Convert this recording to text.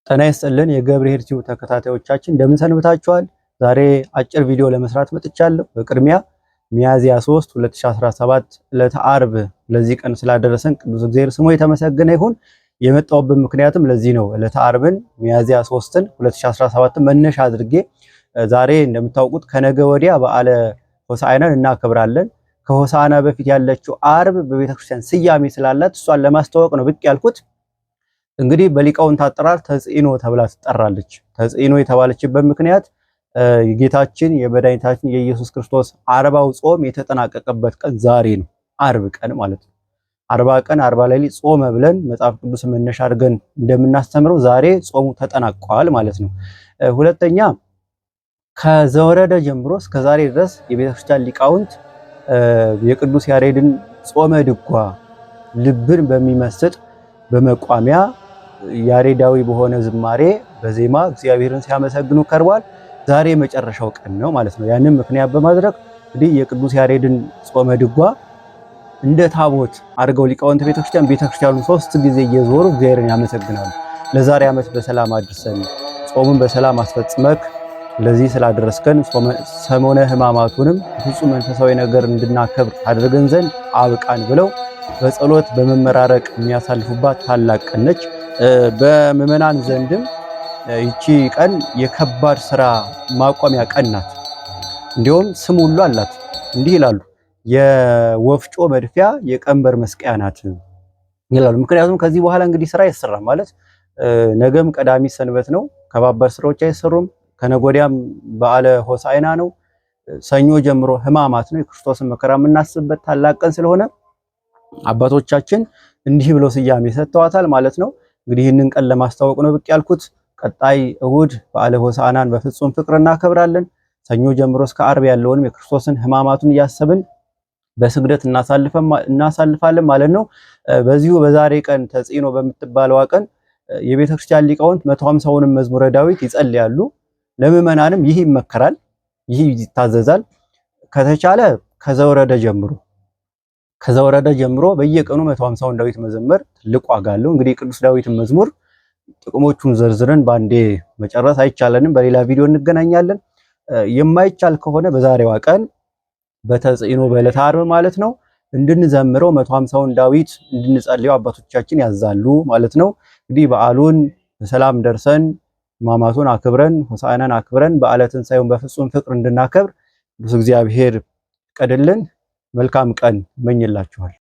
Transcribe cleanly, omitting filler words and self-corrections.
ጤና ይስጥልን የገብርኄር ቲዩብ ተከታታዮቻችን እንደምን ሰንብታችኋል? ዛሬ አጭር ቪዲዮ ለመስራት መጥቻለሁ። በቅድሚያ ሚያዝያ 3 2017 ዕለተ ዓርብ ለዚህ ቀን ስላደረሰን ቅዱስ እግዚአብሔር ስሙ የተመሰገነ ይሁን። የመጣውበት ምክንያትም ለዚህ ነው። ዕለተ ዓርብን ሚያዝያ 3ን 2017 መነሻ አድርጌ ዛሬ እንደምታውቁት ከነገ ወዲያ በዓለ ሆሳዕናን እናከብራለን። ከሆሳዕና በፊት ያለችው ዓርብ በቤተክርስቲያን ስያሜ ስላላት እሷን ለማስተዋወቅ ነው ብቅ ያልኩት። እንግዲህ በሊቃውንት አጠራር ተጽኢኖ ተብላ ትጠራለች። ተጽኢኖ የተባለችበት ምክንያት የጌታችን የመድኃኒታችን የኢየሱስ ክርስቶስ 40ው ጾም የተጠናቀቀበት ቀን ዛሬ ነው። ዓርብ ቀን ማለት ነው። 40 ቀን 40 ሌሊት ጾመ ብለን መጽሐፍ ቅዱስ መነሻ አድርገን እንደምናስተምረው ዛሬ ጾሙ ተጠናቋል ማለት ነው። ሁለተኛ ከዘወረደ ጀምሮ እስከ ዛሬ ድረስ የቤተክርስቲያን ሊቃውንት የቅዱስ ያሬድን ጾመ ድጓ ልብን በሚመስጥ በመቋሚያ ያሬዳዊ በሆነ ዝማሬ በዜማ እግዚአብሔርን ሲያመሰግኑ ከርቧል። ዛሬ የመጨረሻው ቀን ነው ማለት ነው። ያንን ምክንያት በማድረግ እንግዲህ የቅዱስ ያሬድን ጾመ ድጓ እንደ ታቦት አድርገው ሊቃውንት ቤተክርስቲያኑን 3 ጊዜ እየዞሩ እግዚአብሔርን ያመሰግናሉ። ለዛሬ ዓመት በሰላም አድርሰን ጾሙን በሰላም አስፈጽመክ ለዚህ ስላደረስከን ሰሞነ ሕማማቱንም ፍጹም መንፈሳዊ ነገር እንድናከብር አድርገን ዘንድ አብቃን ብለው በጸሎት በመመራረቅ የሚያሳልፉባት ታላቅ ቀን ነች። በምዕመናን ዘንድም ይቺ ቀን የከባድ ስራ ማቋሚያ ቀን ናት። እንዲሁም ስም ሁሉ አላት። እንዲህ ይላሉ፣ የወፍጮ መድፊያ የቀንበር መስቀያ ናት ይላሉ። ምክንያቱም ከዚህ በኋላ እንግዲህ ስራ አይሰራም ማለት ነገም ቀዳሚ ሰንበት ነው። ከባባድ ስራዎች አይሰሩም። ከነጎዲያም በዓለ ሆሳዕና ነው። ሰኞ ጀምሮ ሕማማት ነው። የክርስቶስን መከራ የምናስብበት ታላቅ ቀን ስለሆነ አባቶቻችን እንዲህ ብለው ስያሜ ሰጥተዋታል ማለት ነው። እንግዲህ ይህንን ቀን ለማስተዋወቅ ነው ብቅ ያልኩት። ቀጣይ እሁድ በዓለ ሆሳዕናን በፍጹም ፍቅር እናከብራለን። ሰኞ ጀምሮ እስከ ዓርብ ያለውንም የክርስቶስን ሕማማቱን እያሰብን በስግደት እናሳልፋለን ማለት ነው። በዚሁ በዛሬ ቀን ተጽኢኖ በምትባለዋ ቀን የቤተክርስቲያን ሊቃውንት 150ውንም መዝሙረ ዳዊት ይጸልያሉ። ለምዕመናንም ይህ ይመከራል፣ ይህ ይታዘዛል። ከተቻለ ከዘወረደ ጀምሮ በየቀኑ 150ውን ዳዊት መዘመር ትልቅ ዋጋ አለው። እንግዲህ ቅዱስ ዳዊትን መዝሙር ጥቅሞቹን ዘርዝረን ባንዴ መጨረስ አይቻለንም። በሌላ ቪዲዮ እንገናኛለን። የማይቻል ከሆነ በዛሬዋ ቀን በተጽኢኖ በዕለተ ዓርብ ማለት ነው እንድንዘምረው 150ውን ዳዊት እንድንጸልየው አባቶቻችን ያዛሉ ማለት ነው። እንግዲህ በዓሉን በሰላም ደርሰን ሕማማቱን አክብረን ሆሳዕናን አክብረን በዓለ ትንሣኤውን በፍጹም ፍቅር እንድናከብር ቅዱስ እግዚአብሔር ይፍቀድልን። መልካም ቀን እመኝላችኋል።